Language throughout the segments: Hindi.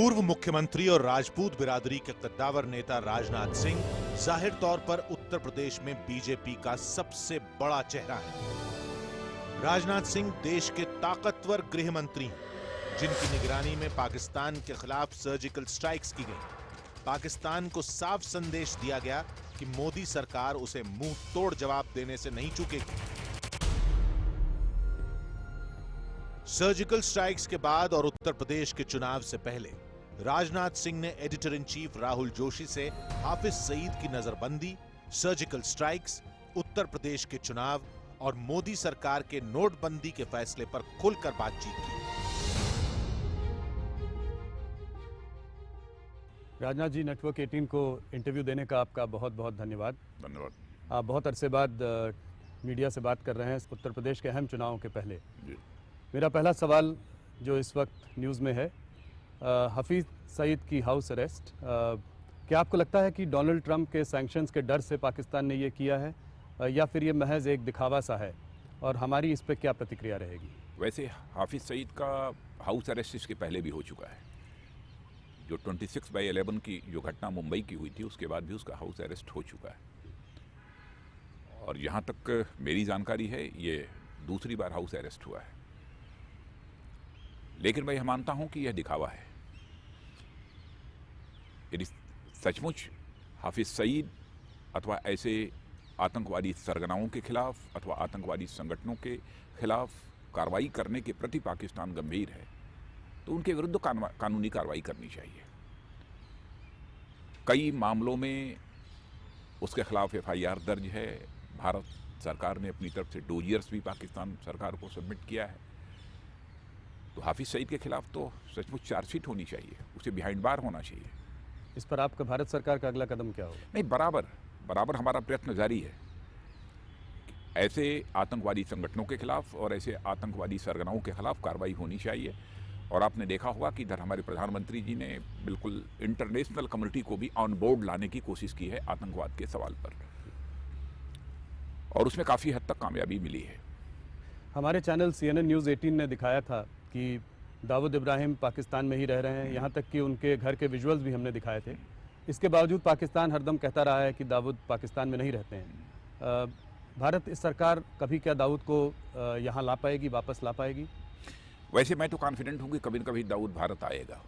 पूर्व मुख्यमंत्री और राजपूत बिरादरी के कद्दावर नेता राजनाथ सिंह जाहिर तौर पर उत्तर प्रदेश में बीजेपी का सबसे बड़ा चेहरा है। राजनाथ सिंह देश के ताकतवर गृह मंत्री हैं, जिनकी निगरानी में पाकिस्तान के खिलाफ सर्जिकल स्ट्राइक्स की गई। पाकिस्तान को साफ संदेश दिया गया कि मोदी सरकार उसे मुंह तोड़ जवाब देने से नहीं चूकेगी। सर्जिकल स्ट्राइक्स के बाद और उत्तर प्रदेश के चुनाव से पहले राजनाथ सिंह ने editor in chief Rahul Joshi से हाफिज सईद की नजरबंदी, सर्जिकल स्ट्राइक्स, उत्तर प्रदेश के चुनाव और मोदी सरकार के नोटबंदी के फैसले पर खुलकर बातचीत की। राजनाथ जी, नेटवर्क 18 को इंटरव्यू देने का आपका बहुत बहुत धन्यवाद। धन्यवाद। आप बहुत अरसे बाद मीडिया से बात कर रहे हैं उत्तर प्रदेश के अहम चुनावों के पहले। जी। मेरा पहला सवाल जो इस वक्त न्यूज़ में है, हाफिज सईद की हाउस अरेस्ट, क्या आपको लगता है कि डोनाल्ड ट्रंप के सैंक्शंस के डर से पाकिस्तान ने ये किया है, या फिर ये महज एक दिखावा सा है, और हमारी इस पर क्या प्रतिक्रिया रहेगी? वैसे हाफिज सईद का हाउस अरेस्ट इसके पहले भी हो चुका है। जो 26/11 की जो घटना मुंबई की हुई थी, उसके बाद भी उसका हाउस अरेस्ट हो चुका है। और यहाँ तक मेरी जानकारी है, ये दूसरी बार हाउस अरेस्ट हुआ है। लेकिन मैं यह मानता हूं कि यह दिखावा है। यदि सचमुच हाफिज सईद अथवा ऐसे आतंकवादी सरगनाओं के खिलाफ अथवा आतंकवादी संगठनों के खिलाफ कार्रवाई करने के प्रति पाकिस्तान गंभीर है, तो उनके विरुद्ध कानूनी कार्रवाई करनी चाहिए। कई मामलों में उसके खिलाफ FIR दर्ज है। भारत सरकार ने अपनी तरफ से डोजियर्स भी पाकिस्तान सरकार को सबमिट किया है। तो हाफिज सईद के खिलाफ तो सचमुच चार्जशीट होनी चाहिए, उसे बिहाइंड बार होना चाहिए। इस पर आपका भारत सरकार का अगला कदम क्या होगा? नहीं, बराबर हमारा प्रयत्न जारी है। ऐसे आतंकवादी संगठनों के खिलाफ और ऐसे आतंकवादी सरगनाओं के खिलाफ कार्रवाई होनी चाहिए। और आपने देखा होगा कि इधर हमारे प्रधानमंत्री जी ने बिल्कुल इंटरनेशनल कम्युनिटी को भी ऑन बोर्ड लाने की कोशिश की है आतंकवाद के सवाल पर, और उसमें काफ़ी हद तक कामयाबी मिली है। हमारे चैनल CNN न्यूज़ 18 ने दिखाया था कि दाऊद इब्राहिम पाकिस्तान में ही रह रहे हैं, यहाँ तक कि उनके घर के विजुअल्स भी हमने दिखाए थे। इसके बावजूद पाकिस्तान हरदम कहता रहा है कि दाऊद पाकिस्तान में नहीं रहते हैं। भारत इस सरकार कभी क्या दाऊद को यहाँ ला पाएगी, वापस ला पाएगी? वैसे मैं तो कॉन्फिडेंट हूँ कि कभी न कभी दाऊद भारत आएगा।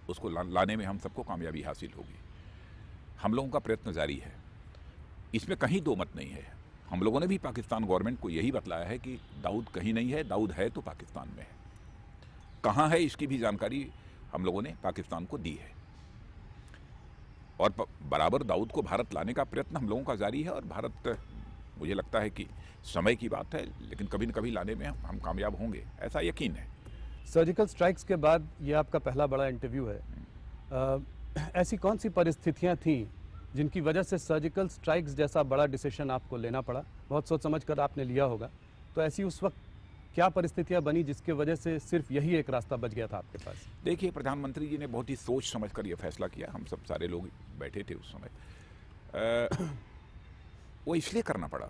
उसको लाने में हम सबको कामयाबी हासिल होगी। हम लोगों का प्रयत्न जारी है, इसमें कहीं दो मत नहीं है। हम लोगों ने भी पाकिस्तान गवर्नमेंट को यही बतलाया है कि दाऊद कहीं नहीं है, दाऊद है तो पाकिस्तान में है। कहाँ है इसकी भी जानकारी हम लोगों ने पाकिस्तान को दी है। और बराबर दाऊद को भारत लाने का प्रयत्न हम लोगों का जारी है। और भारत, मुझे लगता है कि समय की बात है, लेकिन कभी न कभी लाने में हम कामयाब होंगे, ऐसा यकीन है। सर्जिकल स्ट्राइक्स के बाद ये आपका पहला बड़ा इंटरव्यू है। ऐसी कौन सी परिस्थितियाँ थीं जिनकी वजह से सर्जिकल स्ट्राइक्स जैसा बड़ा डिसीजन आपको लेना पड़ा? बहुत सोच समझ कर आपने लिया होगा, तो ऐसी उस वक्त क्या परिस्थितियां बनी जिसकी वजह से सिर्फ यही एक रास्ता बच गया था आपके पास? देखिए, प्रधानमंत्री जी ने बहुत ही सोच समझ कर यह फैसला किया। हम सब सारे लोग बैठे थे उस समय। वो इसलिए करना पड़ा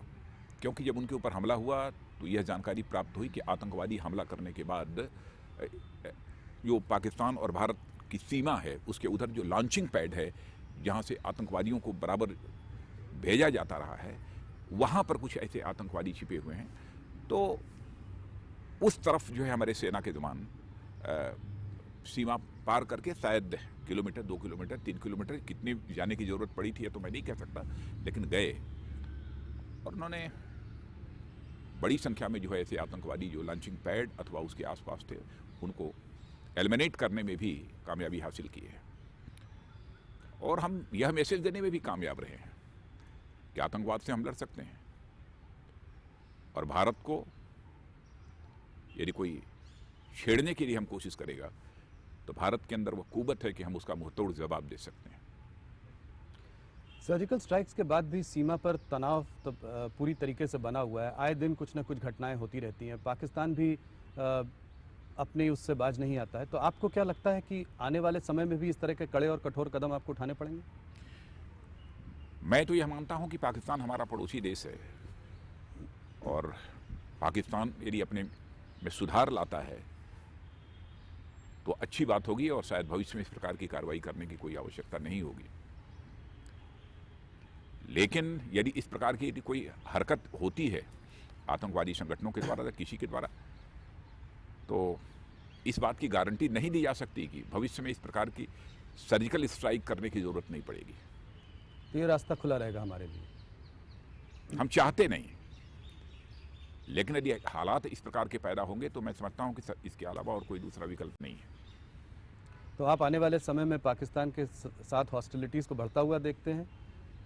क्योंकि जब उनके ऊपर हमला हुआ तो यह जानकारी प्राप्त हुई कि आतंकवादी हमला करने के बाद जो पाकिस्तान और भारत की सीमा है, उसके उधर जो लॉन्चिंग पैड है जहाँ से आतंकवादियों को बराबर भेजा जाता रहा है, वहाँ पर कुछ ऐसे आतंकवादी छिपे हुए हैं। तो उस तरफ जो है हमारे सेना के जवान सीमा पार करके शायद किलोमीटर, 2 किलोमीटर, 3 किलोमीटर कितनी जाने की ज़रूरत पड़ी थी तो मैं नहीं कह सकता, लेकिन गए और उन्होंने बड़ी संख्या में जो है ऐसे आतंकवादी जो लॉन्चिंग पैड अथवा उसके आसपास थे, उनको एलिमिनेट करने में भी कामयाबी हासिल की है। और हम यह मैसेज देने में भी कामयाब रहे हैं कि आतंकवाद से हम लड़ सकते हैं। और भारत को यदि कोई छेड़ने के लिए हम कोशिश करेगा तो भारत के अंदर वो कुव्वत है कि हम उसका मुंहतोड़ जवाब दे सकते हैं। सर्जिकल स्ट्राइक्स के बाद भी सीमा पर तनाव तो पूरी तरीके से बना हुआ है। आए दिन कुछ ना कुछ घटनाएं होती रहती हैं। पाकिस्तान भी अपने उससे बाज नहीं आता है। तो आपको क्या लगता है कि आने वाले समय में भी इस तरह के कड़े और कठोर कदम आपको उठाने पड़ेंगे? मैं तो यह मानता हूं कि पाकिस्तान हमारा पड़ोसी देश है और पाकिस्तान यदि अपने में सुधार लाता है तो अच्छी बात होगी और शायद भविष्य में इस प्रकार की कार्रवाई करने की कोई आवश्यकता नहीं होगी। लेकिन यदि इस प्रकार की यदि कोई हरकत होती है आतंकवादी संगठनों के द्वारा या किसी के द्वारा, तो इस बात की गारंटी नहीं दी जा सकती कि भविष्य में इस प्रकार की सर्जिकल स्ट्राइक करने की जरूरत नहीं पड़ेगी। तो ये रास्ता खुला रहेगा हमारे लिए। हम चाहते नहीं, लेकिन यदि हालात इस प्रकार के पैदा होंगे तो मैं समझता हूं कि इसके अलावा और कोई दूसरा विकल्प नहीं है। तो आप आने वाले समय में पाकिस्तान के साथ हॉस्टिलिटीज़ को बढ़ता हुआ देखते हैं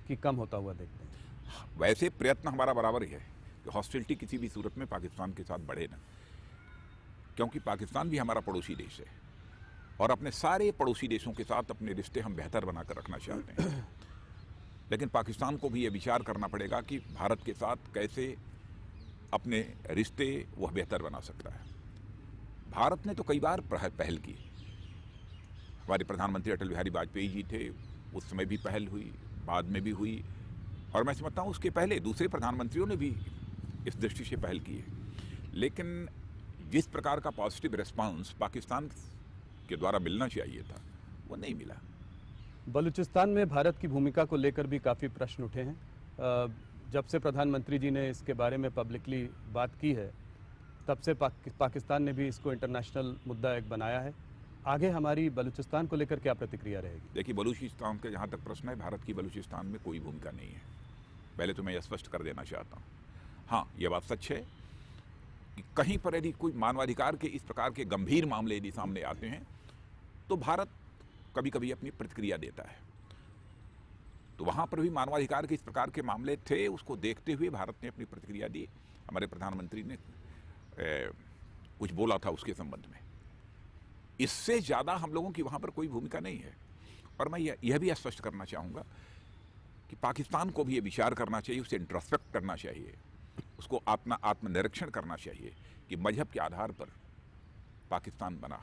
कि कम होता हुआ देखते हैं? वैसे प्रयत्न हमारा बराबर ही है कि हॉस्टिलिटी किसी भी सूरत में पाकिस्तान के साथ बढ़े ना, क्योंकि पाकिस्तान भी हमारा पड़ोसी देश है और अपने सारे पड़ोसी देशों के साथ अपने रिश्ते हम बेहतर बनाकर रखना चाहते हैं। लेकिन पाकिस्तान को भी ये विचार करना पड़ेगा कि भारत के साथ कैसे अपने रिश्ते वह बेहतर बना सकता है। भारत ने तो कई बार पहल की। हमारे प्रधानमंत्री अटल बिहारी वाजपेयी जी थे, उस समय भी पहल हुई, बाद में भी हुई, और मैं समझता हूँ उसके पहले दूसरे प्रधानमंत्रियों ने भी इस दृष्टि से पहल की है। लेकिन जिस प्रकार का पॉजिटिव रिस्पांस पाकिस्तान के द्वारा मिलना चाहिए था वो नहीं मिला। बलूचिस्तान में भारत की भूमिका को लेकर भी काफ़ी प्रश्न उठे हैं। जब से प्रधानमंत्री जी ने इसके बारे में पब्लिकली बात की है तब से पाकिस्तान ने भी इसको इंटरनेशनल मुद्दा एक बनाया है। आगे हमारी बलूचिस्तान को लेकर क्या प्रतिक्रिया रहेगी? देखिए, बलूचिस्तान का जहाँ तक प्रश्न है, भारत की बलूचिस्तान में कोई भूमिका नहीं है। पहले तो मैं यह स्पष्ट कर देना चाहता हूँ। हाँ, यह बात सच है कि कहीं पर यदि कोई मानवाधिकार के इस प्रकार के गंभीर मामले यदि सामने आते हैं तो भारत कभी कभी अपनी प्रतिक्रिया देता है। तो वहाँ पर भी मानवाधिकार के इस प्रकार के मामले थे, उसको देखते हुए भारत ने अपनी प्रतिक्रिया दी। हमारे प्रधानमंत्री ने कुछ बोला था उसके संबंध में। इससे ज़्यादा हम लोगों की वहाँ पर कोई भूमिका नहीं है। और मैं यह भी स्पष्ट करना चाहूँगा कि पाकिस्तान को भी ये विचार करना चाहिए, उसे इंट्रोस्पेक्ट करना चाहिए, उसको आत्मनिरीक्षण करना चाहिए कि मजहब के आधार पर पाकिस्तान बना,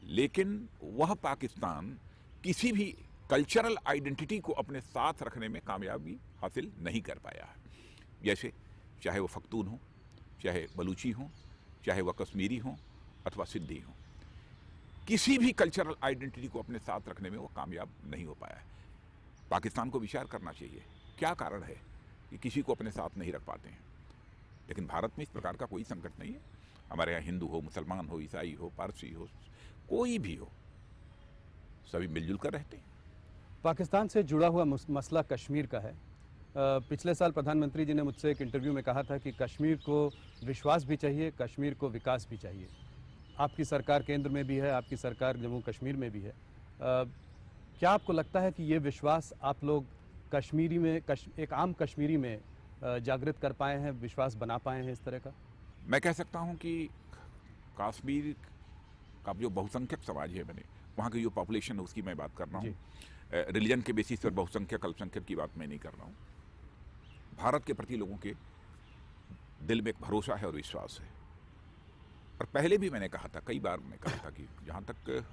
लेकिन वह पाकिस्तान किसी भी कल्चरल आइडेंटिटी को अपने साथ रखने में कामयाबी हासिल नहीं कर पाया है। जैसे चाहे वो पख्तून हो, चाहे बलूची हो, चाहे वह कश्मीरी हो अथवा सिंधी हो, किसी भी कल्चरल आइडेंटिटी को अपने साथ रखने में वो कामयाब नहीं हो पाया है। पाकिस्तान को विचार करना चाहिए क्या कारण है कि किसी को अपने साथ नहीं रख पाते हैं। लेकिन भारत में इस प्रकार का कोई संकट नहीं है। हमारे यहाँ हिंदू हो, मुसलमान हो, ईसाई हो, पारसी हो, कोई भी हो, सभी मिलजुल कर रहते हैं। पाकिस्तान से जुड़ा हुआ मसला कश्मीर का है। पिछले साल प्रधानमंत्री जी ने मुझसे एक इंटरव्यू में कहा था कि कश्मीर को विश्वास भी चाहिए, कश्मीर को विकास भी चाहिए। आपकी सरकार केंद्र में भी है, आपकी सरकार जम्मू कश्मीर में भी है। क्या आपको लगता है कि ये विश्वास आप लोग कश्मीरी में एक आम कश्मीरी में जागृत कर पाए हैं, विश्वास बना पाए हैं इस तरह का? मैं कह सकता हूँ कि कश्मीर का जो बहुसंख्यक समाज है, मैंने वहाँ की जो पॉपुलेशन है उसकी मैं बात कर रहा हूँ। रिलीजन के बेसिस पर बहुसंख्यक अल्पसंख्यक की बात मैं नहीं कर रहा हूँ। भारत के प्रति लोगों के दिल में एक भरोसा है और विश्वास है। और पहले भी मैंने कहा था, कई बार मैंने कहा था कि जहाँ तक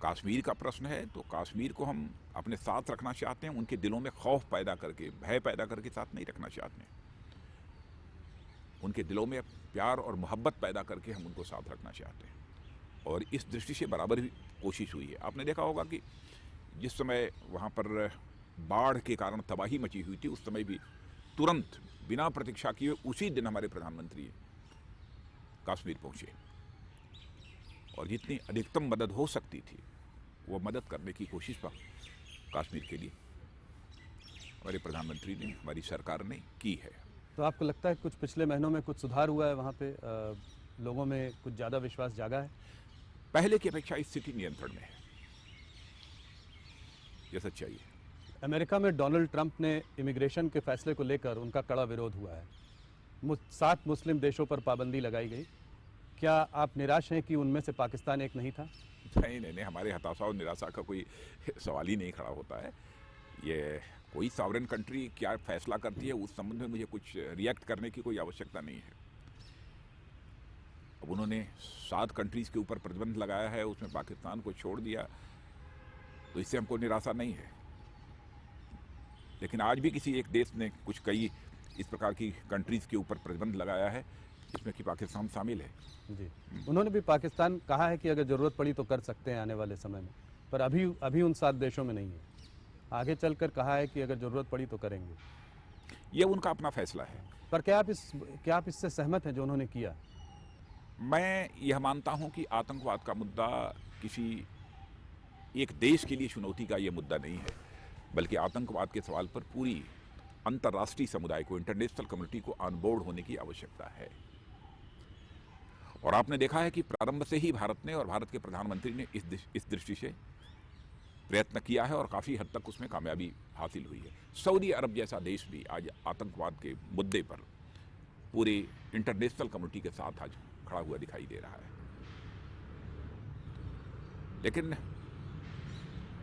कश्मीर का प्रश्न है तो कश्मीर को हम अपने साथ रखना चाहते हैं, उनके दिलों में खौफ पैदा करके, भय पैदा करके साथ नहीं रखना चाहते हैं। उनके दिलों में प्यार और मोहब्बत पैदा करके हम उनको साथ रखना चाहते हैं। और इस दृष्टि से बराबर भी कोशिश हुई है। आपने देखा होगा कि जिस समय वहाँ पर बाढ़ के कारण तबाही मची हुई थी, उस समय भी तुरंत बिना प्रतीक्षा किए उसी दिन हमारे प्रधानमंत्री कश्मीर पहुँचे और जितनी अधिकतम मदद हो सकती थी वो मदद करने की कोशिश कश्मीर के लिए हमारे प्रधानमंत्री ने, हमारी सरकार ने की है। तो आपको लगता है कुछ पिछले महीनों में कुछ सुधार हुआ है वहाँ पे? लोगों में कुछ ज़्यादा विश्वास जागा है? पहले की अपेक्षा स्थिति नियंत्रण में है, यह सच्चाई है। अमेरिका में डोनाल्ड ट्रंप ने इमिग्रेशन के फैसले को लेकर उनका कड़ा विरोध हुआ है। 7 मुस्लिम देशों पर पाबंदी लगाई गई। क्या आप निराश हैं कि उनमें से पाकिस्तान एक नहीं था? नहीं, हमारे हताशा और निराशा का कोई सवाल ही नहीं खड़ा होता है। ये कोई सॉवरेन कंट्री क्या फैसला करती है उस संबंध में मुझे कुछ रिएक्ट करने की कोई आवश्यकता नहीं है। अब उन्होंने 7 कंट्रीज़ के ऊपर प्रतिबंध लगाया है, उसमें पाकिस्तान को छोड़ दिया, तो इससे हमको निराशा नहीं है। लेकिन आज भी किसी एक देश ने कई इस प्रकार की कंट्रीज़ के ऊपर प्रतिबंध लगाया है इसमें कि पाकिस्तान शामिल है। जी, उन्होंने भी पाकिस्तान कहा है कि अगर ज़रूरत पड़ी तो कर सकते हैं आने वाले समय में, पर अभी उन 7 देशों में नहीं है। आगे चलकर कहा है कि अगर ज़रूरत पड़ी तो करेंगे। यह उनका अपना फैसला है। पर क्या आप इससे सहमत हैं जो उन्होंने किया? मैं यह मानता हूं कि आतंकवाद का मुद्दा किसी एक देश के लिए चुनौती का यह मुद्दा नहीं है, बल्कि आतंकवाद के सवाल पर पूरी अंतर्राष्ट्रीय समुदाय को, इंटरनेशनल कम्युनिटी को ऑन बोर्ड होने की आवश्यकता है। और आपने देखा है कि प्रारंभ से ही भारत ने और भारत के प्रधानमंत्री ने इस दृष्टि से प्रयत्न किया है और काफ़ी हद तक उसमें कामयाबी हासिल हुई है। सऊदी अरब जैसा देश भी आज आतंकवाद के मुद्दे पर पूरे इंटरनेशनल कम्युनिटी के साथ आज खड़ा हुआ दिखाई दे रहा है। लेकिन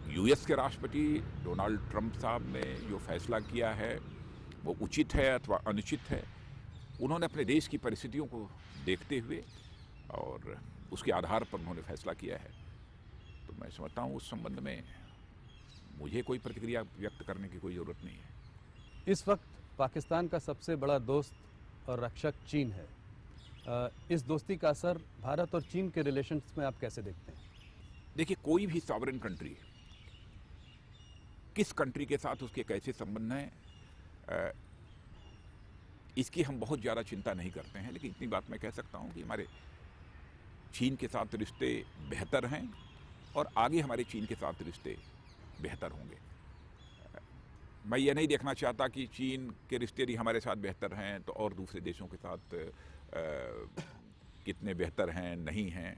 यूएस के राष्ट्रपति डोनाल्ड ट्रंप साहब ने जो फैसला किया है वो उचित है अथवा अनुचित है, उन्होंने अपने देश की परिस्थितियों को देखते हुए और उसके आधार पर उन्होंने फैसला किया है। तो मैं समझता हूँ उस संबंध में मुझे कोई प्रतिक्रिया व्यक्त करने की कोई ज़रूरत नहीं है। इस वक्त पाकिस्तान का सबसे बड़ा दोस्त और रक्षक चीन है। इस दोस्ती का असर भारत और चीन के रिलेशंस में आप कैसे देखते हैं? देखिए, कोई भी सॉवरेन कंट्री, किस कंट्री के साथ उसके कैसे संबंध हैं, इसकी हम बहुत ज़्यादा चिंता नहीं करते हैं। लेकिन इतनी बात मैं कह सकता हूँ कि हमारे चीन के साथ रिश्ते बेहतर हैं और आगे हमारे चीन के साथ रिश्ते बेहतर होंगे। मैं ये नहीं देखना चाहता कि चीन के रिश्ते यदि हमारे साथ बेहतर हैं तो और दूसरे देशों के साथ कितने बेहतर हैं नहीं हैं,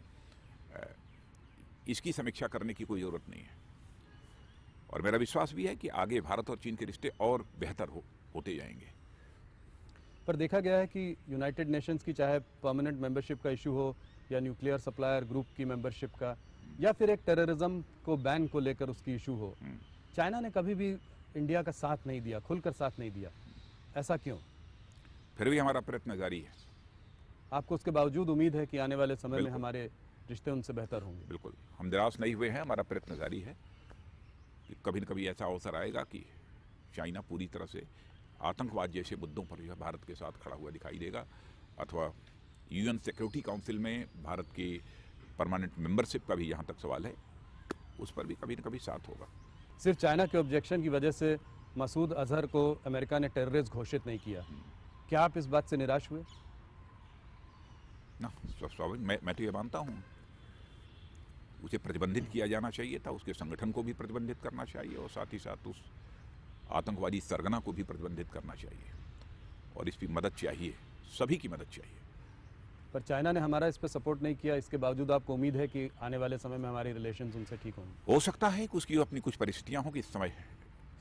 इसकी समीक्षा करने की कोई ज़रूरत नहीं है। और मेरा विश्वास भी है कि आगे भारत और चीन के रिश्ते और बेहतर होते जाएंगे। पर देखा गया है कि यूनाइटेड नेशंस की चाहे परमानेंट मेंबरशिप का इशू हो या न्यूक्लियर सप्लायर ग्रुप की मेंबरशिप का या फिर एक टेररिज्म को बैन को लेकर उसकी इशू हो, चाइना ने कभी भी इंडिया का साथ नहीं दिया, खुलकर साथ नहीं दिया। ऐसा क्यों? फिर भी हमारा प्रयत्न जारी है। आपको उसके बावजूद उम्मीद है कि आने वाले समय में हमारे रिश्ते उनसे बेहतर होंगे? बिल्कुल, हम निराश नहीं हुए हैं। हमारा प्रयत्न जारी है कि कभी न कभी ऐसा अवसर आएगा कि चाइना पूरी तरह से आतंकवाद जैसे मुद्दों पर जो है भारत के साथ खड़ा हुआ दिखाई देगा, अथवा यूएन सिक्योरिटी काउंसिल में भारत की परमानेंट मेंबरशिप का भी जहाँ तक सवाल है, उस पर भी कभी न कभी साथ होगा। सिर्फ चाइना के ऑब्जेक्शन की वजह से मसूद अजहर को अमेरिका ने टेररिस्ट घोषित नहीं किया। क्या आप इस बात से निराश हुए? ना, स्वाभाविक। मैं तो ये मानता हूँ उसे प्रतिबंधित किया जाना चाहिए था, उसके संगठन को भी प्रतिबंधित करना चाहिए और साथ ही साथ उस आतंकवादी सरगना को भी प्रतिबंधित करना चाहिए। और इसकी मदद चाहिए, सभी की मदद चाहिए। पर चाइना ने हमारा इस पर सपोर्ट नहीं किया, इसके बावजूद आपको उम्मीद है कि आने वाले समय में हमारे रिलेशंस उनसे ठीक होंगे? हो सकता है कि उसकी अपनी कुछ परिस्थितियाँ हों कि इस समय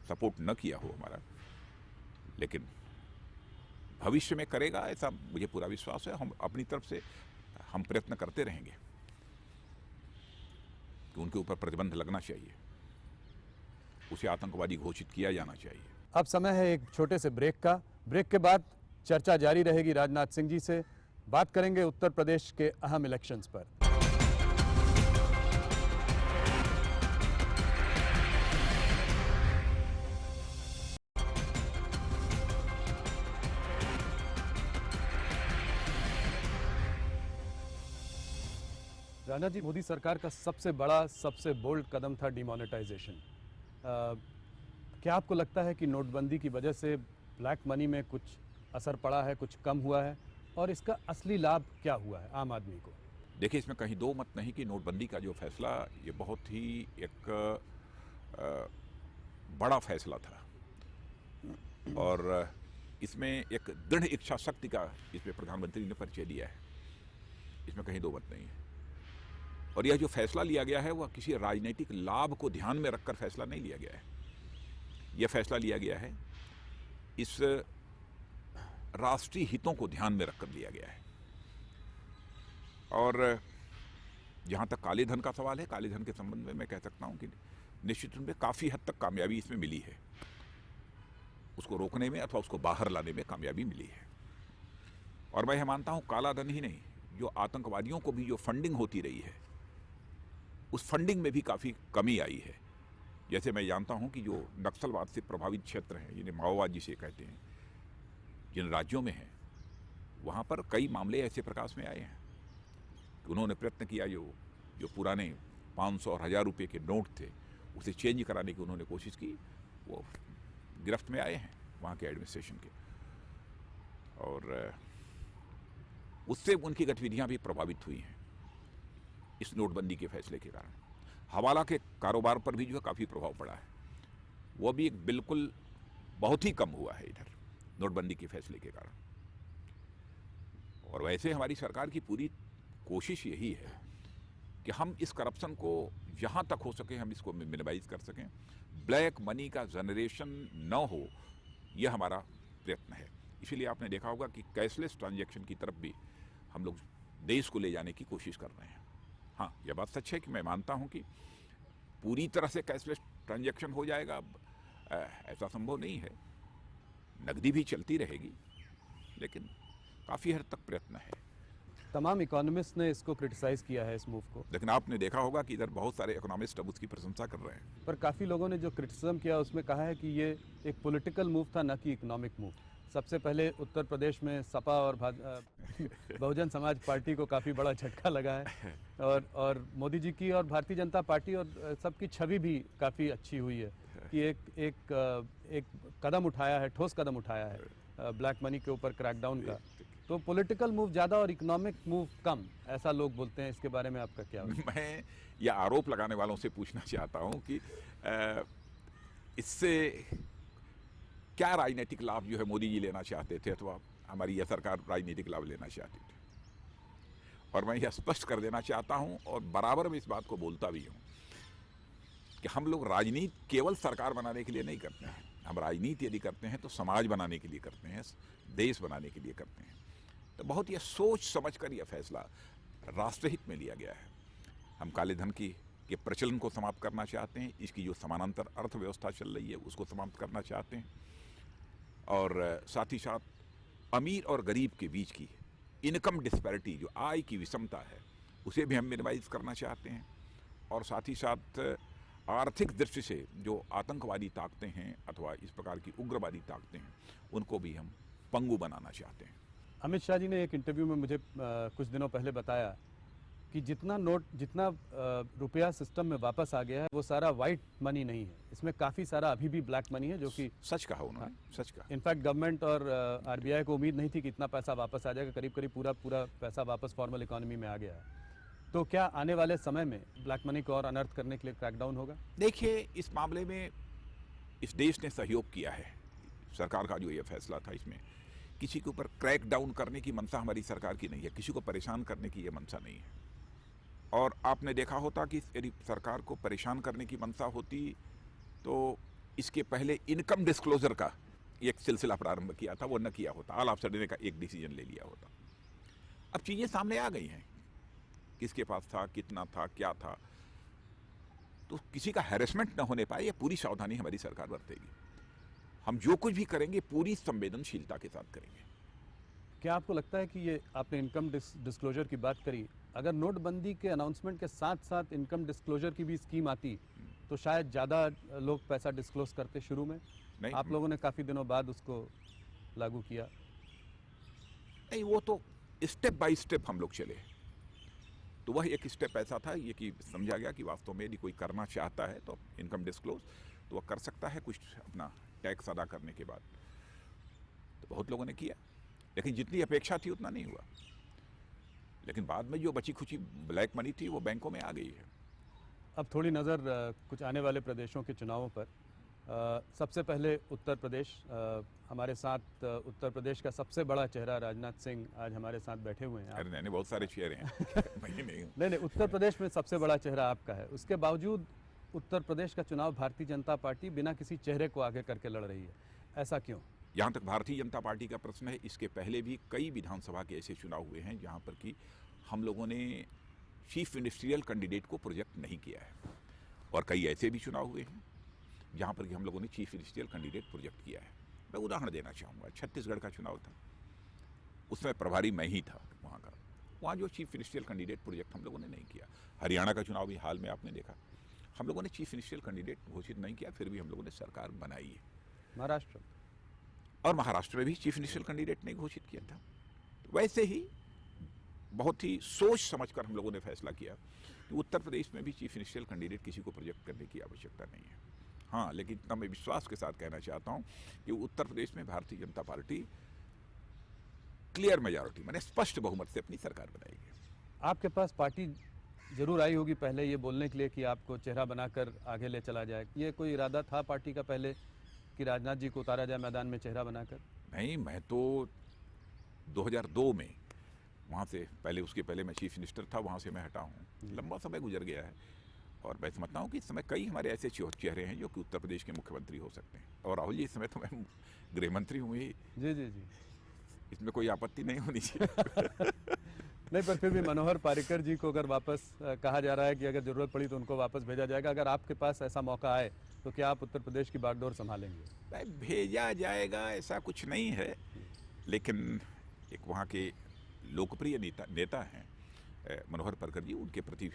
सपोर्ट न किया हो हमारा, लेकिन भविष्य में करेगा ऐसा मुझे पूरा विश्वास है। हम अपनी तरफ से हम प्रयत्न करते रहेंगे कि उनके ऊपर प्रतिबंध लगना चाहिए, उसे आतंकवादी घोषित किया जाना चाहिए। अब समय है एक छोटे से ब्रेक का। ब्रेक के बाद चर्चा जारी रहेगी राजनाथ सिंह जी से। बात करेंगे उत्तर प्रदेश के अहम इलेक्शंस पर। राजनाथ जी, मोदी सरकार का सबसे बड़ा, सबसे बोल्ड कदम था डिमोनेटाइजेशन। क्या आपको लगता है कि नोटबंदी की वजह से ब्लैक मनी में कुछ असर पड़ा है, कुछ कम हुआ है, और इसका असली लाभ क्या हुआ है आम आदमी को? देखिए, इसमें कहीं दो मत नहीं कि नोटबंदी का जो फैसला ये बहुत ही एक बड़ा फैसला था और इसमें एक दृढ़ इच्छा शक्ति का इसमें प्रधानमंत्री ने परिचय दिया है। इसमें कहीं दो मत नहीं है। और यह जो फैसला लिया गया है वह किसी राजनीतिक लाभ को ध्यान में रखकर फैसला नहीं लिया गया है। यह फैसला लिया गया है इस राष्ट्रीय हितों को ध्यान में रखकर लिया गया है। और जहाँ तक काले धन का सवाल है, काले धन के संबंध में मैं कह सकता हूँ कि निश्चित रूप में काफ़ी हद तक कामयाबी इसमें मिली है। उसको रोकने में अथवा उसको बाहर लाने में कामयाबी मिली है। और मैं यह मानता हूँ काला धन ही नहीं, जो आतंकवादियों को भी जो फंडिंग होती रही है उस फंडिंग में भी काफ़ी कमी आई है। जैसे मैं जानता हूँ कि जो नक्सलवाद से प्रभावित क्षेत्र हैं, जिन्हें माओवाद जिसे कहते हैं, जिन राज्यों में हैं, वहाँ पर कई मामले ऐसे प्रकाश में आए हैं कि उन्होंने प्रयत्न किया, जो पुराने 500 और 1000 रुपये के नोट थे उसे चेंज कराने की उन्होंने कोशिश की, वो गिरफ्त में आए हैं वहाँ के एडमिनिस्ट्रेशन के, और उससे उनकी गतिविधियाँ भी प्रभावित हुई हैं इस नोटबंदी के फैसले के कारण। हवाला के कारोबार पर भी जो है काफ़ी प्रभाव पड़ा है, वो भी एक बिल्कुल बहुत ही कम हुआ है इधर नोटबंदी के फैसले के कारण। और वैसे हमारी सरकार की पूरी कोशिश यही है कि हम इस करप्शन को जहाँ तक हो सके हम इसको मिनिमाइज कर सकें, ब्लैक मनी का जनरेशन न हो, यह हमारा प्रयत्न है। इसीलिए आपने देखा होगा कि कैशलेस ट्रांजैक्शन की तरफ भी हम लोग देश को ले जाने की कोशिश कर रहे हैं। हाँ, यह बात सच है कि मैं मानता हूँ कि पूरी तरह से कैशलेस ट्रांजैक्शन हो जाएगा ऐसा संभव नहीं है, नकदी भी चलती रहेगी, लेकिन काफ़ी हद तक प्रयत्न है। तमाम इकोनॉमिस्ट ने इसको क्रिटिसाइज़ किया है इस मूव को, लेकिन आपने देखा होगा कि इधर बहुत सारे इकोनॉमिस्ट अब उसकी प्रशंसा कर रहे हैं। पर काफ़ी लोगों ने जो क्रिटिसिज्म किया उसमें कहा है कि ये एक पॉलिटिकल मूव था, न कि इकोनॉमिक मूव। सबसे पहले उत्तर प्रदेश में सपा और बहुजन समाज पार्टी को काफ़ी बड़ा झटका लगा है, और मोदी जी की और भारतीय जनता पार्टी और सबकी छवि भी काफ़ी अच्छी हुई है कि एक कदम उठाया है, ठोस कदम उठाया है ब्लैक मनी के ऊपर क्रैकडाउन का। तो पॉलिटिकल मूव ज़्यादा और इकोनॉमिक मूव कम, ऐसा लोग बोलते हैं। इसके बारे में आपका क्या? मैं यह आरोप लगाने वालों से पूछना चाहता हूं कि इससे क्या राजनीतिक लाभ जो है मोदी जी लेना चाहते थे, अथवा हमारी यह सरकार राजनीतिक लाभ लेना चाहती थी। और मैं यह स्पष्ट कर देना चाहता हूं और बराबर में इस बात को बोलता भी हूं कि हम लोग राजनीति केवल सरकार बनाने के लिए नहीं करते हैं। हम राजनीति यदि करते हैं तो समाज बनाने के लिए करते हैं, देश बनाने के लिए करते हैं। तो बहुत यह सोच समझ कर यह फैसला राष्ट्रहित में लिया गया है। हम काले धन के प्रचलन को समाप्त करना चाहते हैं, इसकी जो समानांतर अर्थव्यवस्था चल रही है उसको समाप्त करना चाहते हैं, और साथ ही साथ अमीर और गरीब के बीच की इनकम डिस्पैरिटी, जो आय की विषमता है, उसे भी हम मिनिमाइज करना चाहते हैं। और साथ ही साथ आर्थिक दृष्टि से जो आतंकवादी ताकतें हैं अथवा इस प्रकार की उग्रवादी ताकतें हैं, उनको भी हम पंगु बनाना चाहते हैं। अमित शाह जी ने एक इंटरव्यू में मुझे कुछ दिनों पहले बताया कि जितना रुपया सिस्टम में वापस आ गया है वो सारा वाइट मनी नहीं है, इसमें काफ़ी सारा अभी भी ब्लैक मनी है, जो कि सच कहा उन्होंने, सच कहा। इनफैक्ट गवर्नमेंट और आरबीआई को उम्मीद नहीं थी कि इतना पैसा वापस आ जाएगा, करीब करीब पूरा पैसा वापस फॉर्मल इकोनॉमी में आ गया है। तो क्या आने वाले समय में ब्लैक मनी को और अनर्थ करने के लिए क्रैकडाउन होगा? देखिए, इस मामले में इस देश ने सहयोग किया है। सरकार का जो यह फैसला था, इसमें किसी के ऊपर क्रैक डाउन करने की मंशा हमारी सरकार की नहीं है, किसी को परेशान करने की यह मंशा नहीं है। और आपने देखा होता कि यदि सरकार को परेशान करने की मंशा होती तो इसके पहले इनकम डिस्क्लोजर का एक सिलसिला प्रारंभ किया था, वो न किया होता, ऑल ऑफ सडन का एक डिसीजन ले लिया होता। अब चीज़ें सामने आ गई हैं, किसके पास था, कितना था, क्या था, तो किसी का हैरेसमेंट न होने पाए, यह पूरी सावधानी हमारी सरकार बरतेगी। हम जो कुछ भी करेंगे पूरी संवेदनशीलता के साथ करेंगे। क्या आपको लगता है कि ये आपने इनकम डिस्क्लोजर की बात करी, अगर नोटबंदी के अनाउंसमेंट के साथ साथ इनकम डिस्क्लोजर की भी स्कीम आती तो शायद ज़्यादा लोग पैसा डिस्क्लोज करते शुरू में? नहीं, आप लोगों ने काफ़ी दिनों बाद उसको लागू किया। नहीं, वो तो स्टेप बाय स्टेप हम लोग चले। तो वह एक स्टेप ऐसा था ये कि समझा गया कि वास्तव में यदि कोई करना चाहता है तो इनकम डिस्क्लोज तो वह कर सकता है कुछ अपना टैक्स अदा करने के बाद। तो बहुत लोगों ने किया, लेकिन जितनी अपेक्षा थी उतना नहीं हुआ। लेकिन बाद में जो बची खुची ब्लैक मनी थी वो बैंकों में आ गई है। अब थोड़ी नज़र कुछ आने वाले प्रदेशों के चुनावों पर। सबसे पहले उत्तर प्रदेश, हमारे साथ उत्तर प्रदेश का सबसे बड़ा चेहरा राजनाथ सिंह आज हमारे साथ बैठे हुए हैं। अरे नहीं, बहुत सारे चेहरे हैं। नहीं, उत्तर प्रदेश में सबसे बड़ा चेहरा आपका है। उसके बावजूद उत्तर प्रदेश का चुनाव भारतीय जनता पार्टी बिना किसी चेहरे को आगे करके लड़ रही है, ऐसा क्यों? जहाँ तक भारतीय जनता पार्टी का प्रश्न है, इसके पहले भी कई विधानसभा के ऐसे चुनाव हुए हैं जहाँ पर कि हम लोगों ने चीफ मिनिस्ट्रियल कैंडिडेट को प्रोजेक्ट नहीं किया है, और कई ऐसे भी चुनाव हुए हैं जहाँ पर कि हम लोगों ने चीफ मिनिस्ट्रियल कैंडिडेट प्रोजेक्ट किया है। मैं उदाहरण देना चाहूँगा, छत्तीसगढ़ का चुनाव था, उसमें प्रभारी मैं ही था वहाँ का, वहाँ जो चीफ मिनिस्ट्रियल कैंडिडेट प्रोजेक्ट हम लोगों ने नहीं किया। हरियाणा का चुनाव भी हाल में आपने देखा, हम लोगों ने चीफ मिनिस्ट्रियल कैंडिडेट घोषित नहीं किया, फिर भी हम लोगों ने सरकार बनाई है। महाराष्ट्र और महाराष्ट्र में भी चीफ मिनिस्ट्रियल कैंडिडेट नहीं घोषित किया था। वैसे ही बहुत ही सोच समझकर हम लोगों ने फैसला किया कि उत्तर प्रदेश में भी चीफ मिनिस्टरियल कैंडिडेट किसी को प्रोजेक्ट करने की आवश्यकता नहीं है। हाँ, लेकिन इतना मैं विश्वास के साथ कहना चाहता हूँ कि उत्तर प्रदेश में Bharatiya Janata party clear majority माने स्पष्ट बहुमत से अपनी सरकार बनाएगी। आपके पास पार्टी जरूर आई होगी पहले ये बोलने के लिए कि आपको चेहरा बनाकर आगे ले चला जाए, ये कोई इरादा था पार्टी का पहले कि राजनाथ जी को उतारा जाए मैदान में चेहरा बनाकर? नहीं, मैं तो 2002 में वहाँ से पहले, उसके पहले मैं चीफ मिनिस्टर था, वहाँ से मैं हटा हूँ। लंबा समय गुजर गया है और मैं समझता हूँ कि इस समय कई हमारे ऐसे चेहरे हैं जो कि उत्तर प्रदेश के मुख्यमंत्री हो सकते हैं। और राहुल जी, इस समय तो मैं गृह मंत्री हूँ ही। जी जी जी, इसमें कोई आपत्ति नहीं होनी चाहिए। नहीं, पर फिर भी मनोहर पर्रिकर जी को अगर वापस कहा जा रहा है कि अगर जरूरत पड़ी तो उनको वापस भेजा जाएगा, अगर आपके पास ऐसा मौका आए तो क्या आप उत्तर प्रदेश की बागडोर संभालेंगे? भाई, भेजा जाएगा ऐसा कुछ नहीं है, लेकिन एक वहाँ के लोकप्रिय नेता हैं मनोहर पर्रिकर जी, उनके प्रति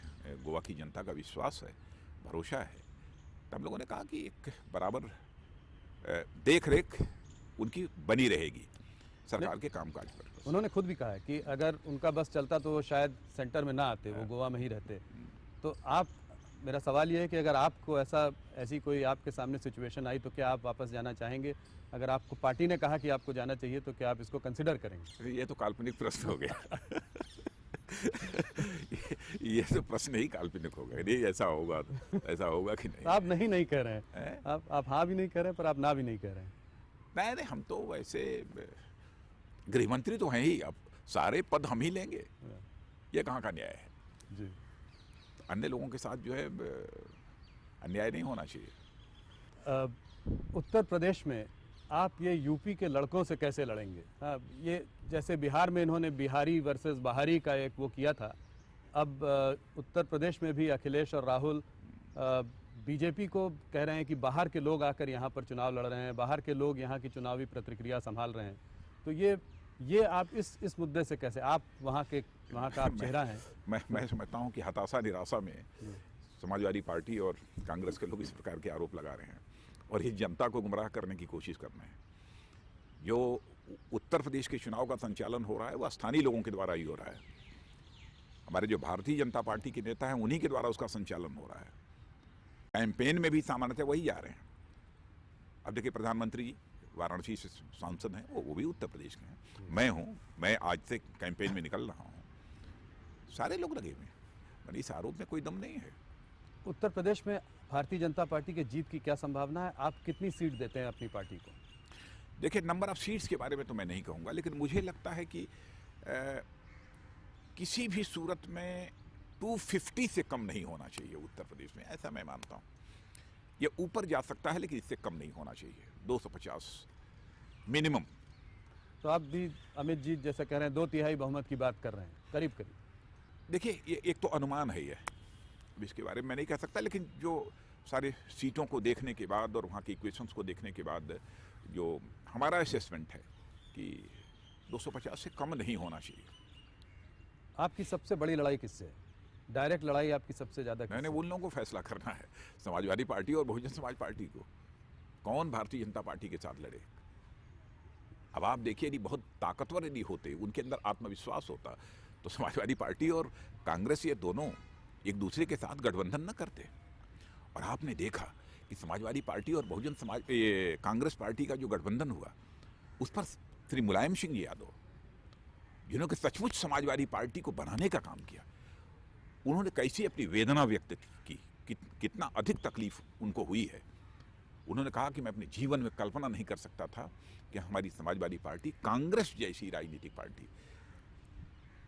गोवा की जनता का विश्वास है, भरोसा है। तो हम लोगों ने कहा कि एक बराबर देख रेख उनकी बनी रहेगी सरकार के कामकाज पर। उन्होंने खुद भी कहा है कि अगर उनका बस चलता तो वो शायद सेंटर में ना आते, वो गोवा में ही रहते। तो आप, मेरा सवाल ये है कि अगर आपको ऐसी कोई आपके सामने सिचुएशन आई तो क्या आप वापस जाना चाहेंगे? अगर आपको पार्टी ने कहा कि आपको जाना चाहिए तो क्या आप इसको कंसिडर करेंगे? ये तो काल्पनिक प्रश्न हो गया। ये तो प्रश्न ही काल्पनिक हो गया। नहीं, ऐसा होगा कि नहीं? आप नहीं कह रहे हैं, आप हाँ भी नहीं कह रहे हैं पर आप ना भी नहीं कह रहे हैं। नहीं, हम तो वैसे गृह मंत्री तो हैं ही, अब सारे पद हम ही लेंगे, ये कहाँ का न्याय है जी? अन्य लोगों के साथ जो है अन्याय नहीं होना चाहिए। उत्तर प्रदेश में आप ये यूपी के लड़कों से कैसे लड़ेंगे? ये जैसे बिहार में इन्होंने बिहारी वर्सेस बाहरी का एक वो किया था, अब उत्तर प्रदेश में भी अखिलेश और राहुल बीजेपी को कह रहे हैं कि बाहर के लोग आकर यहाँ पर चुनाव लड़ रहे हैं, बाहर के लोग यहाँ की चुनावी प्रतिक्रिया संभाल रहे हैं। तो ये आप इस मुद्दे से कैसे, आप वहाँ का आप चेहरा हैं? मैं समझता हूँ कि हताशा निराशा में समाजवादी पार्टी और कांग्रेस के लोग इस प्रकार के आरोप लगा रहे हैं और ये जनता को गुमराह करने की कोशिश कर रहे हैं। जो उत्तर प्रदेश के चुनाव का संचालन हो रहा है वह स्थानीय लोगों के द्वारा ही हो रहा है। हमारे जो भारतीय जनता पार्टी के नेता हैं उन्हीं के द्वारा उसका संचालन हो रहा है। कैंपेन में भी सामान्यतः वही जा रहे हैं। अब देखिए, प्रधानमंत्री जी वाराणसी से सांसद हैं, वो भी उत्तर प्रदेश के हैं। मैं आज से कैंपेन में निकल रहा हूँ, सारे लोग लगे हुए हैं। इस आरोप में कोई दम नहीं है। उत्तर प्रदेश में भारतीय जनता पार्टी के जीत की क्या संभावना है? आप कितनी सीट देते हैं अपनी पार्टी को? देखिए, नंबर ऑफ सीट्स के बारे में तो मैं नहीं कहूँगा, लेकिन मुझे लगता है कि किसी भी सूरत में 250 से कम नहीं होना चाहिए उत्तर प्रदेश में, ऐसा मैं मानता हूँ। ये ऊपर जा सकता है लेकिन इससे कम नहीं होना चाहिए, 250 मिनिमम। तो आप भी अमित जी जैसे कह रहे हैं 2/3 बहुमत की बात कर रहे हैं, करीब करीब। देखिए, ये एक तो अनुमान है, ये इसके बारे में मैं नहीं कह सकता, लेकिन जो सारे सीटों को देखने के बाद और वहाँ के इक्वेशंस को देखने के बाद जो हमारा असेसमेंट है कि 250 से कम नहीं होना चाहिए। आपकी सबसे बड़ी लड़ाई किससे है? डायरेक्ट लड़ाई आपकी सबसे ज़्यादा? मैंने उन लोगों को फैसला करना है, समाजवादी पार्टी और बहुजन समाज पार्टी को, कौन भारतीय जनता पार्टी के साथ लड़े। अब आप देखिए, यदि बहुत ताकतवर यदि होते, उनके अंदर आत्मविश्वास होता, तो समाजवादी पार्टी और कांग्रेस ये दोनों एक दूसरे के साथ गठबंधन न करते। और आपने देखा कि समाजवादी पार्टी और बहुजन समाज कांग्रेस पार्टी का जो गठबंधन हुआ, उस पर श्री मुलायम सिंह यादव, जिन्होंने सचमुच समाजवादी पार्टी को बनाने का काम किया, उन्होंने कैसी अपनी वेदना व्यक्त की, कितना अधिक तकलीफ उनको हुई है। उन्होंने कहा कि मैं अपने जीवन में कल्पना नहीं कर सकता था कि हमारी समाजवादी पार्टी कांग्रेस जैसी राजनीतिक पार्टी,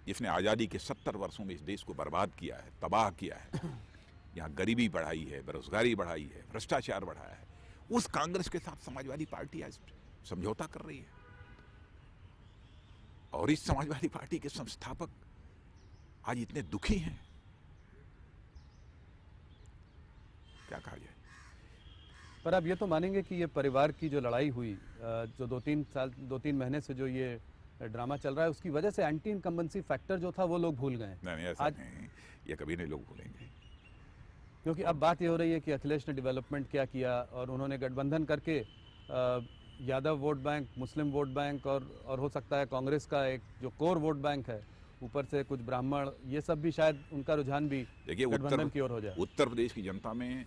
जिसने आज़ादी के 70 वर्षों में इस देश को बर्बाद किया है, तबाह किया है, यहाँ गरीबी बढ़ाई है, बेरोजगारी बढ़ाई है, भ्रष्टाचार बढ़ाया है, उस कांग्रेस के साथ समाजवादी पार्टी आज समझौता कर रही है। और इस समाजवादी पार्टी के संस्थापक आज इतने दुखी हैं, क्या कहा जाए। पर आप ये तो मानेंगे कि ये परिवार की जो लड़ाई हुई, जो 2-3 महीने से जो ये ड्रामा चल रहा है, उसकी वजह से एंटी इनकम्बेंसी फैक्टर जो था वो लोग भूल गए? नहीं, ऐसा नहीं, ये कभी नहीं लोग भूलेंगे। क्योंकि अब बात ये हो रही है कि अखिलेश ने डेवलपमेंट क्या किया और उन्होंने गठबंधन करके यादव वोट बैंक, मुस्लिम वोट बैंक और हो सकता है कांग्रेस का एक जो कोर वोट बैंक है, ऊपर से कुछ ब्राह्मण, ये सब भी शायद उनका रुझान भी देखिए गठबंधन की ओर हो जाए। उत्तर प्रदेश की जनता में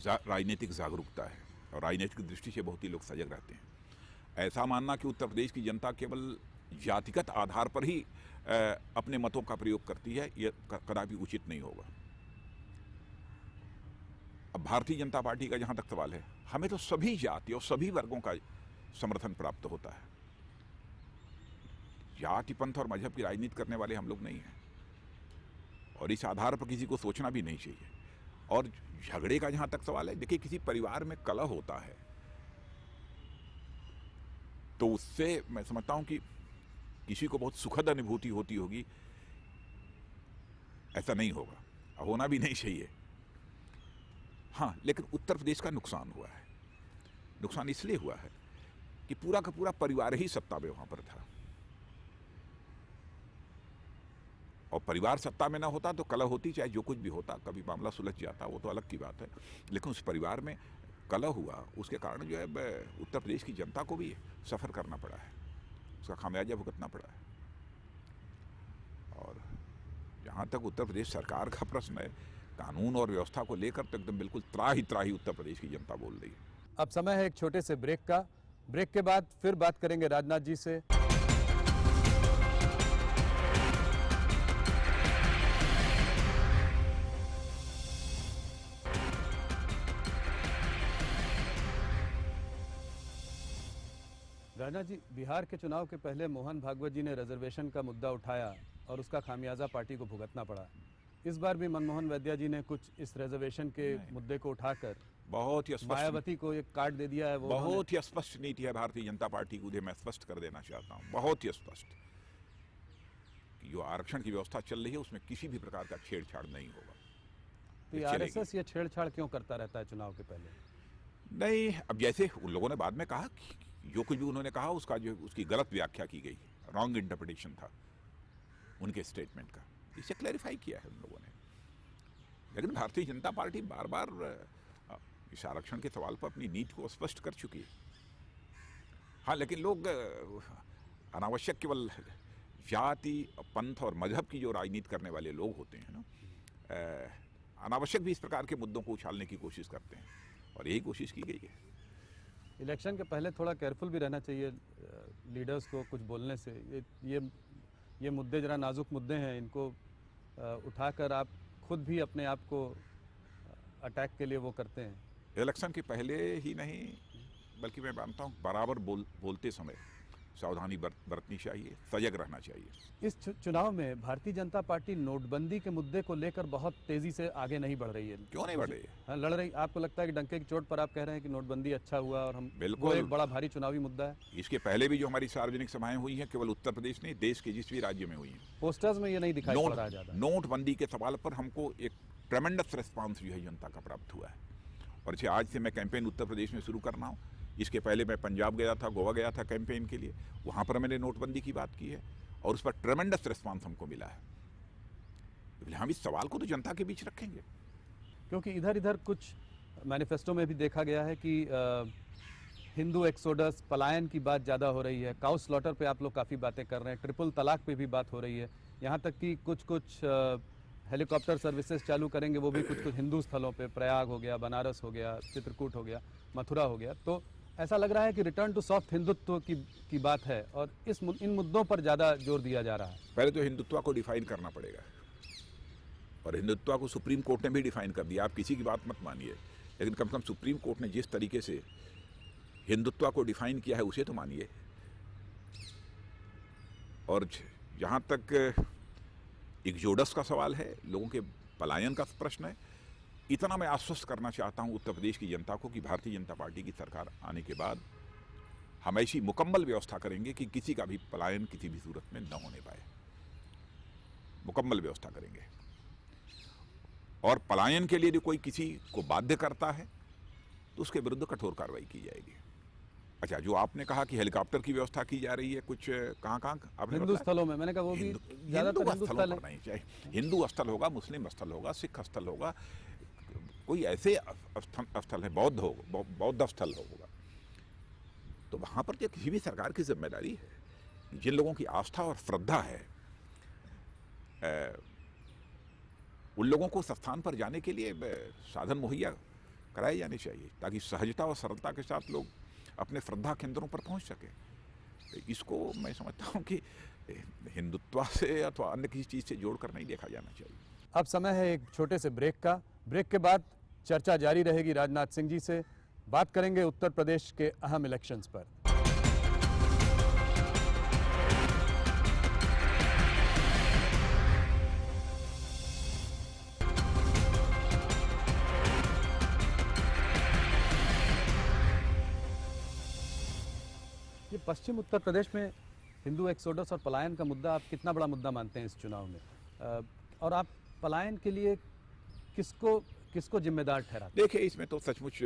राजनीतिक जागरूकता है और राजनीतिक दृष्टि से बहुत ही लोग सजग रहते हैं। ऐसा मानना कि उत्तर प्रदेश की जनता केवल जातिगत आधार पर ही अपने मतों का प्रयोग करती है, यह कदापि उचित नहीं होगा। अब भारतीय जनता पार्टी का जहां तक सवाल है, हमें तो सभी जाति और सभी वर्गों का समर्थन प्राप्त होता है। जाति, पंथ और मजहब की राजनीति करने वाले हम लोग नहीं हैं और इस आधार पर किसी को सोचना भी नहीं चाहिए। और झगड़े का जहां तक सवाल है, देखिए किसी परिवार में कलह होता है तो उससे मैं समझता हूं कि किसी को बहुत सुखद अनुभूति होती होगी, ऐसा नहीं होगा, होना भी नहीं चाहिए। हाँ, लेकिन उत्तर प्रदेश का नुकसान हुआ है। नुकसान इसलिए हुआ है कि पूरा का पूरा परिवार ही सत्ता में वहां पर था और परिवार सत्ता में ना होता तो कलह होती, चाहे जो कुछ भी होता, कभी मामला सुलझ जाता, वो तो अलग की बात है। लेकिन उस परिवार में कलह हुआ, उसके कारण जो है उत्तर प्रदेश की जनता को भी सफ़र करना पड़ा है, उसका खामियाजा भुगतना पड़ा है। और जहाँ तक उत्तर प्रदेश सरकार का प्रश्न है, कानून और व्यवस्था को लेकर तो एकदम बिल्कुल त्राही उत्तर प्रदेश की जनता बोल रही है। अब समय है एक छोटे से ब्रेक का। ब्रेक के बाद फिर बात करेंगे राजनाथ जी से। राजनाथ जी, बिहार के चुनाव के पहले मोहन भागवत जी ने रिजर्वेशन का मुद्दा उठाया और उसका खामियाजा पार्टी को भुगतना पड़ा। इस बार भी मनमोहन वैद्या जी ने कुछ इस रिजर्वेशन के मुद्दे को उठाकर बहुत ही मायावती को एक कार्ड दे दिया है। वो बहुत ही स्पष्ट नीति है भारतीय जनता पार्टी की, उन्हें मैं स्पष्ट कर देना चाहता हूँ, बहुत ही स्पष्ट कि जो आरक्षण की व्यवस्था चल रही है उसमें किसी भी प्रकार का छेड़छाड़ नहीं होगा। तो आरएसएस ये छेड़छाड़ क्यों करता रहता है चुनाव के पहले? नहीं, अब जैसे उन लोगों ने बाद में कहा कि जो कुछ भी उन्होंने कहा उसका जो उसकी गलत व्याख्या की गई, रॉन्ग इंटरप्रिटेशन था उनके स्टेटमेंट का, इसे क्लैरिफाई किया है उन लोगों ने। लेकिन भारतीय जनता पार्टी बार बार इस आरक्षण के सवाल पर अपनी नीति को स्पष्ट कर चुकी है। हाँ, लेकिन लोग अनावश्यक केवल जाति, पंथ और मजहब की जो राजनीति करने वाले लोग होते हैं ना, अनावश्यक भी इस प्रकार के मुद्दों को उछालने की कोशिश करते हैं और यही कोशिश की गई है। इलेक्शन के पहले थोड़ा केयरफुल भी रहना चाहिए लीडर्स को कुछ बोलने से। ये मुद्दे जरा नाजुक मुद्दे हैं, इनको उठाकर आप खुद भी अपने आप को अटैक के लिए वो करते हैं। इलेक्शन के पहले ही नहीं, बल्कि मैं मानता हूँ बराबर बोलते समय सावधानी बरतनी चाहिए, सजग रहना चाहिए। इस चुनाव में भारतीय जनता पार्टी नोटबंदी के मुद्दे को लेकर बहुत तेजी से आगे नहीं बढ़ रही है। क्यों नहीं बढ़ रही है? हाँ, लड़ रही। आपको लगता है कि डंके की चोट पर आप कह रहे हैं कि नोटबंदी अच्छा हुआ और हम बिल्कुल, वो एक बड़ा भारी चुनावी मुद्दा है। इसके पहले भी जो हमारी सार्वजनिक सभाएं हुई हैं, केवल उत्तर प्रदेश नहीं, देश के जिस भी राज्य में हुई हैं, पोस्टर्स में ये नहीं दिखाई पड़ रहा है ज्यादा। नोटबंदी के सवाल पर हमको एक ट्रेमेंडस रिस्पांस जो है जनता का प्राप्त हुआ है। और इसे आज से मैं कैंपेन उत्तर प्रदेश में शुरू करना हूँ। इसके पहले मैं पंजाब गया था, गोवा गया था कैंपेन के लिए, वहाँ पर मैंने नोटबंदी की बात की है और उस पर ट्रेमेंडस रिस्पांस हमको मिला है। हम इस सवाल को तो जनता के बीच रखेंगे, क्योंकि इधर कुछ मैनिफेस्टो में भी देखा गया है कि हिंदू एक्सोडस, पलायन की बात ज़्यादा हो रही है। काउ स्लॉटर पे आप लोग काफ़ी बातें कर रहे हैं, ट्रिपल तलाक पे भी बात हो रही है, यहाँ तक कि कुछ हेलीकॉप्टर सर्विसेज चालू करेंगे, वो भी कुछ हिंदू स्थलों पे, प्रयाग हो गया, बनारस हो गया, चित्रकूट हो गया, मथुरा हो गया। तो ऐसा लग रहा है कि रिटर्न टू सॉफ्ट हिंदुत्व की बात है और इन मुद्दों पर ज़्यादा जोर दिया जा रहा है। पहले तो हिंदुत्व को डिफाइन करना पड़ेगा और हिंदुत्व को सुप्रीम कोर्ट ने भी डिफाइन कर दिया। आप किसी की बात मत मानिए, लेकिन कम से कम सुप्रीम कोर्ट ने जिस तरीके से हिंदुत्व को डिफाइन किया है उसे तो मानिए। और जहाँ तक एक्सोडस का सवाल है, लोगों के पलायन का प्रश्न है, इतना मैं आश्वस्त करना चाहता हूँ उत्तर प्रदेश की जनता को कि भारतीय जनता पार्टी की सरकार आने के बाद हम ऐसी मुकम्मल व्यवस्था करेंगे कि किसी का भी पलायन किसी भी सूरत में न होने पाए। मुकम्मल व्यवस्था करेंगे और पलायन के लिए यदि कोई किसी को बाध्य करता है तो उसके विरुद्ध कठोर कार्रवाई की जाएगी। अच्छा, जो आपने कहा कि हेलीकॉप्टर की व्यवस्था की जा रही है कुछ कहाँ आपने हिंदू स्थलों में, मैंने कहा वो भी ज़्यादातर हिंदू स्थल नहीं चाहिए। हिंदू स्थल होगा, मुस्लिम स्थल होगा, सिख स्थल होगा, कोई ऐसे स्थल है, बौद्ध स्थल होगा, तो वहाँ पर तो किसी भी सरकार की जिम्मेदारी है जिन लोगों की आस्था और श्रद्धा है उन लोगों को उस स्थान पर जाने के लिए साधन मुहैया कराए जाने चाहिए ताकि सहजता और सरलता के साथ लोग अपने श्रद्धा केंद्रों पर पहुंच सके। इसको मैं समझता हूं कि हिंदुत्व से अथवा अन्य किसी चीज़ से जोड़कर नहीं देखा जाना चाहिए। अब समय है एक छोटे से ब्रेक का। ब्रेक के बाद चर्चा जारी रहेगी राजनाथ सिंह जी से। बात करेंगे उत्तर प्रदेश के अहम इलेक्शंस पर। ये पश्चिम उत्तर प्रदेश में हिंदू एक्सोडस और पलायन का मुद्दा आप कितना बड़ा मुद्दा मानते हैं इस चुनाव में, और आप पलायन के लिए किसको जिम्मेदार ठहराते हैं? देखिए, इसमें तो सचमुच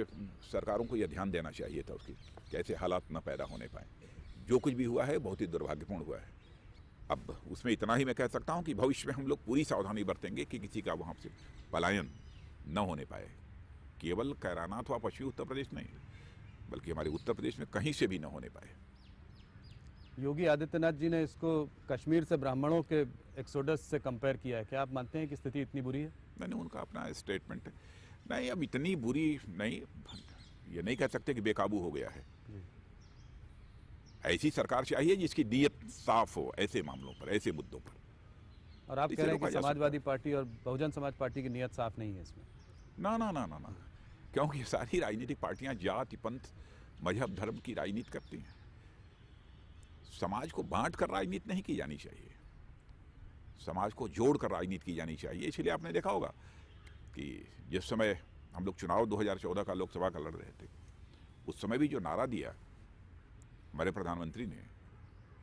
सरकारों को यह ध्यान देना चाहिए था उसकी कैसे हालात न पैदा होने पाए। जो कुछ भी हुआ है बहुत ही दुर्भाग्यपूर्ण हुआ है। अब उसमें इतना ही मैं कह सकता हूं कि भविष्य में हम लोग पूरी सावधानी बरतेंगे कि किसी का वहां से पलायन न होने पाए। केवल कैराना अथवा पश्चिमी उत्तर प्रदेश नहीं, बल्कि हमारे उत्तर प्रदेश में कहीं से भी न होने पाए। योगी आदित्यनाथ जी ने इसको कश्मीर से ब्राह्मणों के एक्सोडस से कंपेयर किया है। क्या आप मानते हैं कि स्थिति इतनी बुरी है? मैंने उनका अपना स्टेटमेंट है। नहीं, अब इतनी बुरी नहीं, ये नहीं कह सकते कि बेकाबू हो गया है। ऐसी सरकार चाहिए जिसकी नीयत साफ हो ऐसे मामलों पर, ऐसे मुद्दों पर। और आप कह रहे हैं कि समाजवादी पार्टी और बहुजन समाज पार्टी की नीयत साफ नहीं है इसमें? ना ना ना ना ना, क्योंकि ये सारी राजनीतिक पार्टियां जाति, पंथ, मजहब, धर्म की राजनीति करती हैं। समाज को बांट कर राजनीति नहीं की जानी चाहिए, समाज को जोड़ कर राजनीति की जानी चाहिए। इसलिए आपने देखा होगा कि जिस समय हम लोग चुनाव 2014 का लोकसभा का लड़ रहे थे, उस समय भी जो नारा दिया हमारे प्रधानमंत्री ने,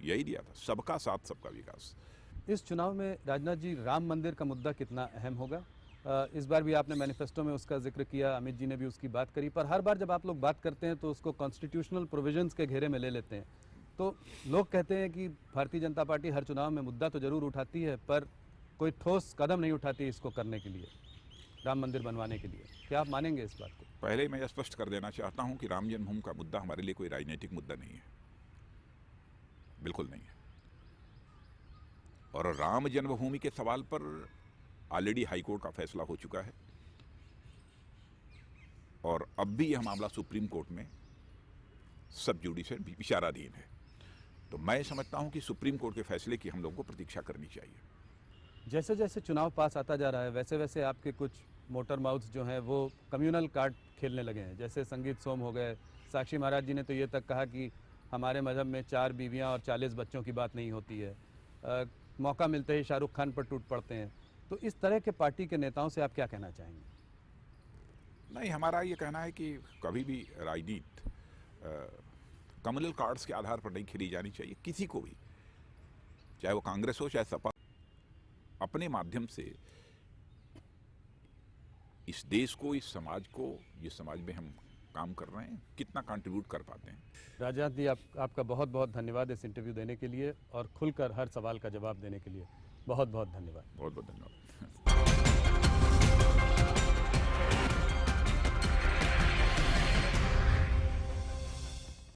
यही दिया था, सबका साथ सबका विकास। इस चुनाव में राजनाथ जी, राम मंदिर का मुद्दा कितना अहम होगा? इस बार भी आपने मैनिफेस्टो में उसका जिक्र किया, अमित जी ने भी उसकी बात करी, पर हर बार जब आप लोग बात करते हैं तो उसको कॉन्स्टिट्यूशनल प्रोविजंस के घेरे में ले लेते हैं। तो लोग कहते हैं कि भारतीय जनता पार्टी हर चुनाव में मुद्दा तो जरूर उठाती है, पर कोई ठोस कदम नहीं उठाती इसको करने के लिए, राम मंदिर बनवाने के लिए। क्या आप मानेंगे इस बात को? पहले मैं स्पष्ट कर देना चाहता हूं कि राम जन्मभूमि का मुद्दा हमारे लिए कोई राजनीतिक मुद्दा नहीं है, बिल्कुल नहीं है। और राम जन्मभूमि के सवाल पर ऑलरेडी हाईकोर्ट का फैसला हो चुका है और अब भी यह मामला सुप्रीम कोर्ट में सब जुडिशल विचाराधीन है। तो मैं समझता हूं कि सुप्रीम कोर्ट के फैसले की हम लोगों को प्रतीक्षा करनी चाहिए। जैसे जैसे चुनाव पास आता जा रहा है वैसे वैसे आपके कुछ मोटर माउथ्स जो हैं वो कम्युनल कार्ड खेलने लगे हैं। जैसे संगीत सोम हो गए, साक्षी महाराज जी ने तो ये तक कहा कि हमारे मजहब में 4 बीवियां और 40 बच्चों की बात नहीं होती है। मौका मिलते ही शाहरुख खान पर टूट पड़ते हैं। तो इस तरह के पार्टी के नेताओं से आप क्या कहना चाहेंगे? नहीं, हमारा ये कहना है कि कभी भी राजनीति कम्युनल कार्ड्स के आधार पर नहीं खेली जानी चाहिए। किसी को भी, चाहे वो कांग्रेस हो चाहे सपा, अपने माध्यम से इस देश को, इस समाज को, जिस समाज में हम काम कर रहे हैं, कितना कंट्रीब्यूट कर पाते हैं। राजनाथ जी, आपका बहुत बहुत धन्यवाद इस इंटरव्यू देने के लिए और खुलकर हर सवाल का जवाब देने के लिए। बहुत बहुत धन्यवाद। बहुत बहुत धन्यवाद।